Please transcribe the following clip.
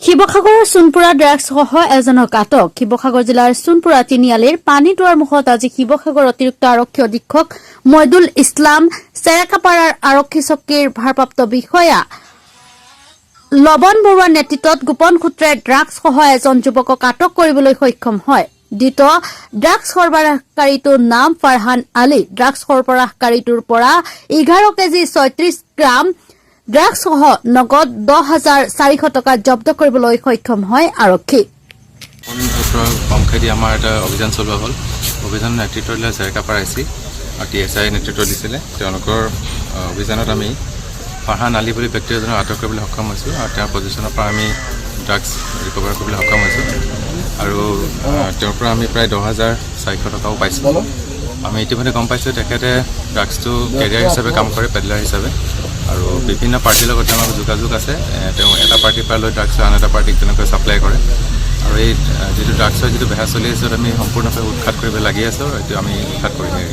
শিৱসাগৰৰ সোণপুৰা ড্ৰাগছসহ এজনক আটক। শিৱসাগৰ জিলাৰ সোণপুৰা তিনিআলিৰ পানীটোৱাৰ মুখত আজি শিৱসাগৰ অতিৰিক্ত আৰক্ষী অধীক্ষক মইদুল ইছলাম, চেৰেকাপাৰাৰ আৰক্ষী চকীৰ ভাৰপ্ৰাপ্ত বিষয়া লবন বৰুৱাৰ নেতৃত্বত গোপন সূত্ৰে ড্ৰাগছসহ এজন যুৱকক আটক কৰিবলৈ সক্ষম হয়। ধৃত ড্ৰাগছ সৰবৰাহকাৰীটোৰ নাম ফাৰহান আলী। ড্ৰাগছ সৰবৰাহকাৰীটোৰ পৰা 11 কেজি 36 গ্ৰাম ড্ৰাগছসহ নগদ 10,400 টকা জব্দ কৰিবলৈ সক্ষম হয় আৰক্ষী। পমখেদি আমাৰ এটা অভিযান চলোৱা হ'ল। অভিযানৰ নেতৃত্ব দিলে চেৰেকাপাৰা আইচি আৰু TSI নেতৃত্ব দিছিলে। তেওঁলোকৰ অভিযানত আমি ফাৰহান আলী বুলি ব্যক্তি এজনক আটক কৰিবলৈ সক্ষম হৈছোঁ আৰু তেওঁৰ পজিশ্যনৰ পৰা আমি ড্ৰাগছ ৰিকভাৰ কৰিবলৈ সক্ষম হৈছোঁ আৰু তেওঁৰ পৰা আমি প্ৰায় 10,400 টকাও পাইছোঁ। আমি ইতিমধ্যে গম পাইছোঁ তেখেতে ড্ৰাগছটো কেৰিয়াৰ হিচাপে কাম কৰে, পেডলাৰ হিচাপে, আৰু বিভিন্ন পাৰ্টিৰ লগত আমাৰ যোগাযোগ আছে। তেওঁ এটা পাৰ্টিৰ পৰা লৈ ড্ৰাগছ আন এটা পাৰ্টিক তেনেকৈ ছাপ্লাই কৰে আৰু এই যিটো ড্ৰাগছৰ যিটো বেহা চলি আছে আমি সম্পূৰ্ণভাৱে উৎখাত কৰিব লাগি আছোঁ আৰু এইটো আমি উৎখাত কৰিমেই।